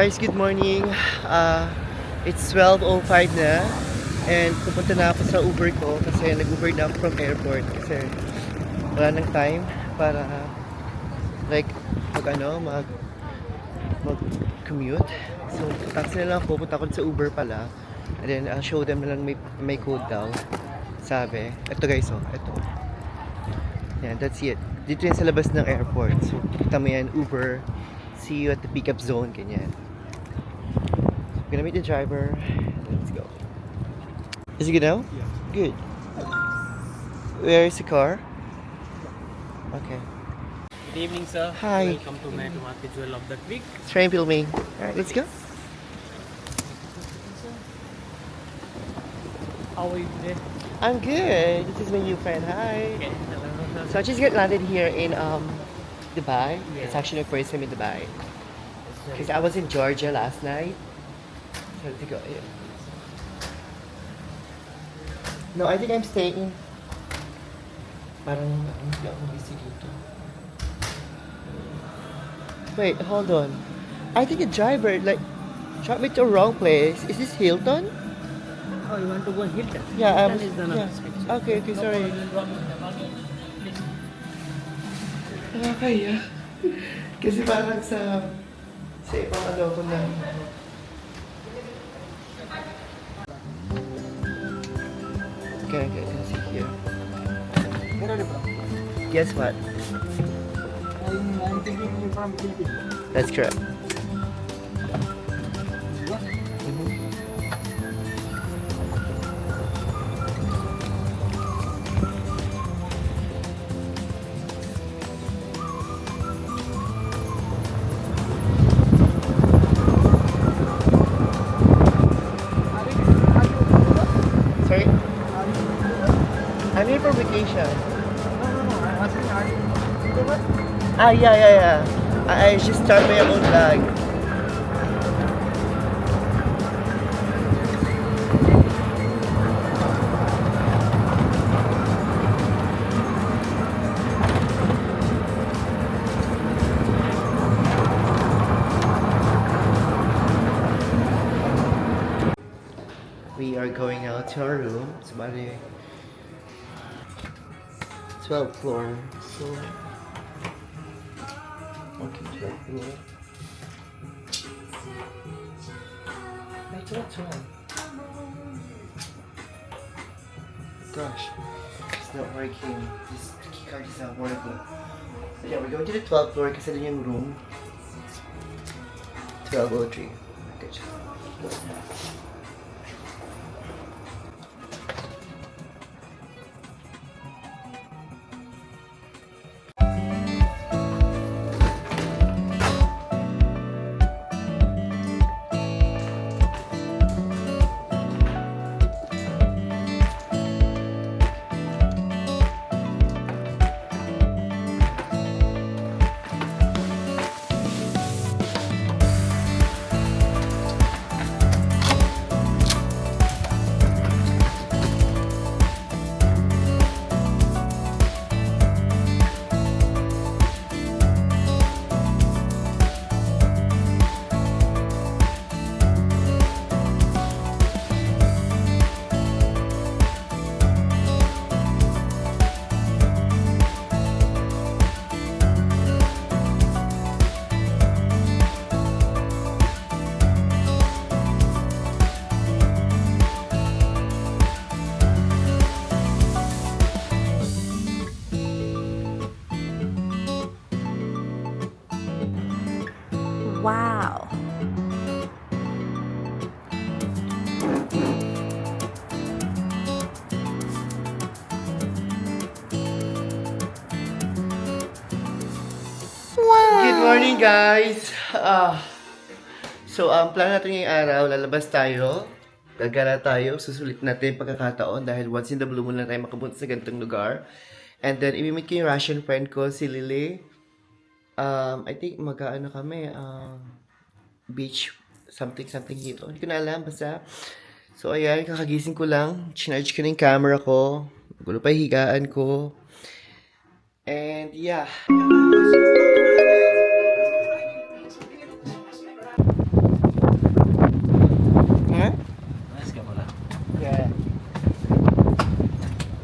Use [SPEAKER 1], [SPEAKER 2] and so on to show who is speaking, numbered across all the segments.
[SPEAKER 1] guys, good morning. It's 12:05 na and pupunta na ako sa Uber ko kasi nag-Uber na ako from airport kasi wala nang time para mag-commute. So, taxi na lang ako, pupunta ako sa Uber pala. And then, I'll show them na lang may code daw. Sabi, ito guys, oh, ito. Yan, that's it. Dito yan sa labas ng airport. So, kita mo yan, Uber. See you at the pickup zone, ganyan. I'm gonna meet the driver. Let's go. Is it good now?
[SPEAKER 2] Yeah.
[SPEAKER 1] Good. Where is the car? Okay.
[SPEAKER 2] Good evening, sir.
[SPEAKER 1] Hi.
[SPEAKER 2] Welcome to my Market Jewel of the Week.
[SPEAKER 1] Train filming. Alright, let's go.
[SPEAKER 2] How are you today?
[SPEAKER 1] I'm good. This is my new friend. Hi.
[SPEAKER 2] Okay. Hello.
[SPEAKER 1] So I just got landed here in Dubai.
[SPEAKER 2] Yeah.
[SPEAKER 1] It's actually my first time in Dubai. Because I was in Georgia last night. So to go here. No, I think I'm staying. Parang hindi ako busy dito. Wait, hold on. I think the driver dropped me to the wrong place. Is this Hilton?
[SPEAKER 2] Oh, you want to go Hilton?
[SPEAKER 1] Yeah,
[SPEAKER 2] Hilton is the
[SPEAKER 1] yeah.
[SPEAKER 2] next section.
[SPEAKER 1] Okay, sorry. Nakakaya. Kasi parang sa ibang ko na. Okay, can see here.
[SPEAKER 2] Where are you from?
[SPEAKER 1] Guess what?
[SPEAKER 2] I'm thinking you're from Philippines.
[SPEAKER 1] That's correct.
[SPEAKER 2] Yes.
[SPEAKER 1] Sorry? I'm here for vacation.
[SPEAKER 2] No. I'm asking, are you YouTuber?
[SPEAKER 1] Yeah. I just started my own vlog. We are going out to our room. It's about a 12th floor. So, okay, 12th floor. I thought so. Gosh, it's not working. This key card is not working. So yeah, we're going to the 12th floor kasi doon yung room. 1203. Okay,
[SPEAKER 3] Wow.
[SPEAKER 1] Good morning, guys! Ang plan natin ngayong araw, lalabas tayo. Gagala tayo, susulit natin yung pagkakataon dahil once in the blue moon lang tayo makapunta sa ganitong lugar. And then, imimit ko yung Russian friend ko, si Lily. I think kami, beach, something dito. Hindi ko na alam, basta. So, ayan, kakagising ko lang. Chinarge ko na yung camera ko. Gulo pa yung higaan ko. And, yeah.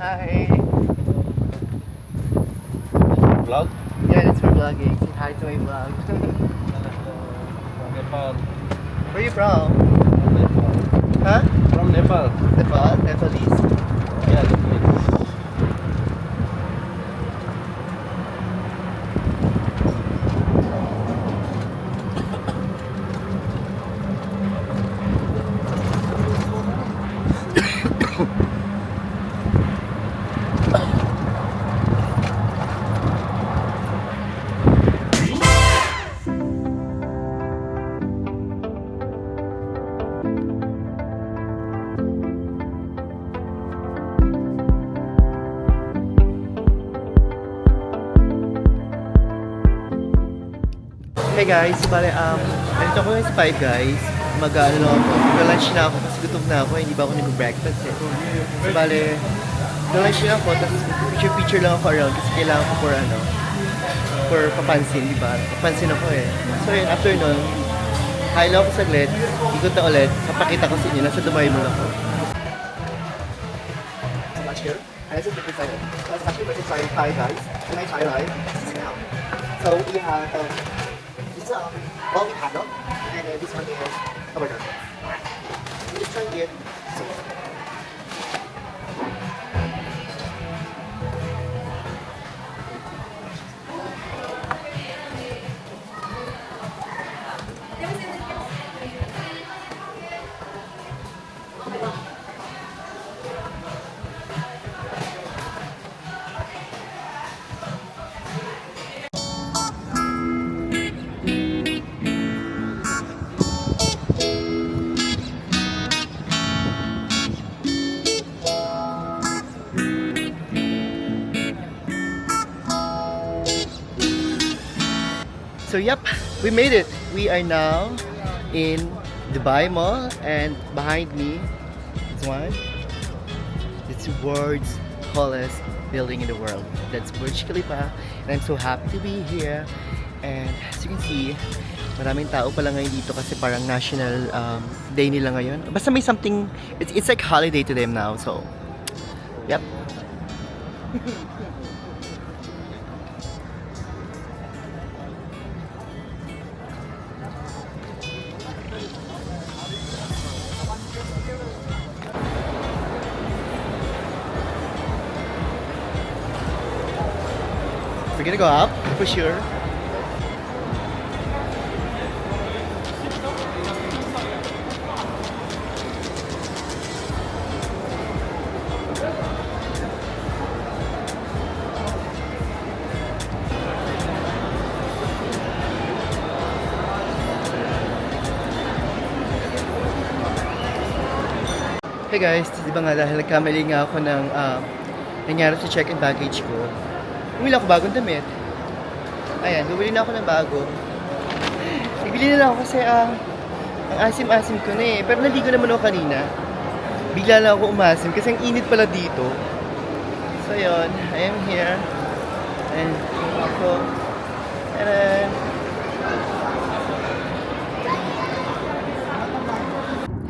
[SPEAKER 1] Hi.
[SPEAKER 4] Vlog?
[SPEAKER 1] Yeah, it's for vlogging. Say hi to my vlog.
[SPEAKER 4] Nepal.
[SPEAKER 1] Where are you from?
[SPEAKER 4] Nepal.
[SPEAKER 1] Huh?
[SPEAKER 4] From Nepal.
[SPEAKER 1] Nepal? Nepalese?
[SPEAKER 4] Yeah, Nepal.
[SPEAKER 1] Hey guys, so bale, nandito ko ngayon sa Five Guys. Mag-ano lang ako, mag-lunch na ako kasi gutom na ako, hindi ba ako nag-breakfast eh. So bale, mag-lunch na ako, tapos picture-picture lang ako around kasi kailangan ko for papansin, di ba? Papansin ako eh. So yun, after nun, hi lang ako saglit, ikot na ulit, papakita ko sa inyo, nasa Dubai Mall ako. So much here, and this is the excited. That's actually very exciting Five Guys, and I try right now. So we have, this is well, we have them, and this one is a burger. Let's try here. So, So yep, we made it. We are now in Dubai Mall, and behind me is one. It's the world's tallest building in the world. That's Burj Khalifa, and I'm so happy to be here. And as you can see, maraming tao pala ngayon dito kasi parang national day nila ngayon. Basta may something, it's like holiday to them now. So, yep. We're gonna go up for sure. Hey guys, di ba nga dahil nagkamali nga ako ng nangyari sa check-in baggage ko, bumili ako bagong damit. Ayan, bumili na ako ng bago. Bibili na lang ako kasi ang asim-asim ko na eh. Pero naligo naman ako kanina. Bigla lang ako umasim kasi ang init pala dito. So yun, I am here. And ako. And then,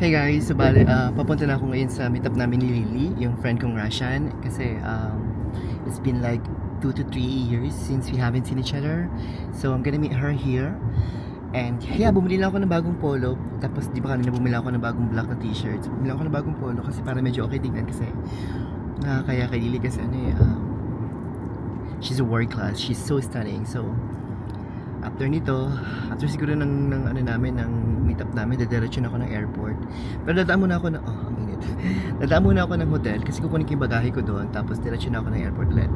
[SPEAKER 1] hey guys, so bale, papunta na ako ngayon sa meetup namin ni Lily, yung friend kong Russian. Kasi it's been like 2 to 3 years since we haven't seen each other. So I'm gonna meet her here. And yeah, bumili lang ako ng bagong polo. Tapos di ba kanina bumili ako ng bagong black na t-shirt. So, bumili ako ng bagong polo kasi para medyo okay tingnan kasi kaya kay Lily kasi ano eh, she's a world class. She's so stunning. So after nito, after siguro ng ano namin, ng meetup namin, dediretso na ako ng airport. Pero dadaan muna ako ng, ang init. Dadaan muna ako ng hotel kasi kukunin ko yung bagahe ko doon. Tapos diretso na ako ng airport ulit.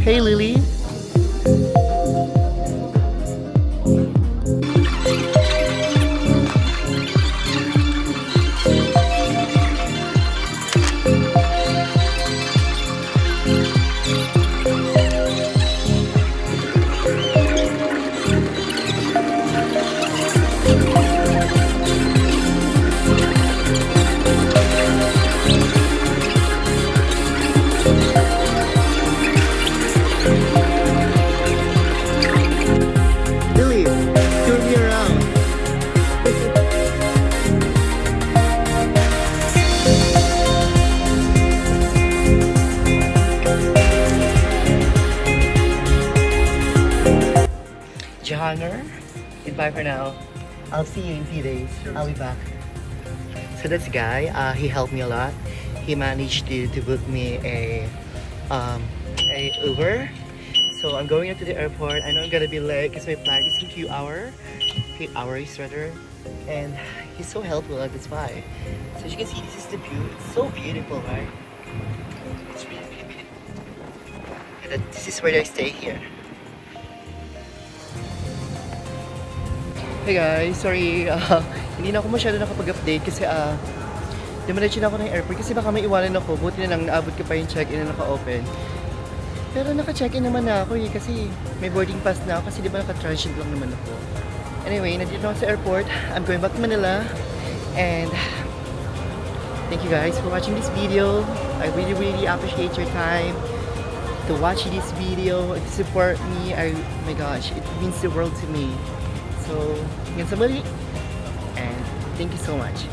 [SPEAKER 1] Hey Lily. hangar. Goodbye for now. I'll see you in a few days. I'll be back. So that's the guy. He helped me a lot. He managed to book me a Uber. So I'm going up to the airport. I know I'm gonna be late because my flight is in few hours rather. And he's so helpful. That's why. So as you can see, this is the view. It's so beautiful, right? It's really, really beautiful. And this is where I stay here. Hey guys, sorry, hindi na ako masyado nakapag-update kasi dumiretso na ako ng airport kasi baka may iwanan ako. Buti na lang naabot ko pa yung check-in na naka-open. Pero naka-check-in naman na ako kasi may boarding pass na ako kasi di ba naka-transit lang naman ako. Anyway, nandito na ako sa airport. I'm going back to Manila and thank you guys for watching this video. I really, really appreciate your time to watch this video and to support me. Oh my gosh, it means the world to me. So, hanggang sa muli. And thank you so much.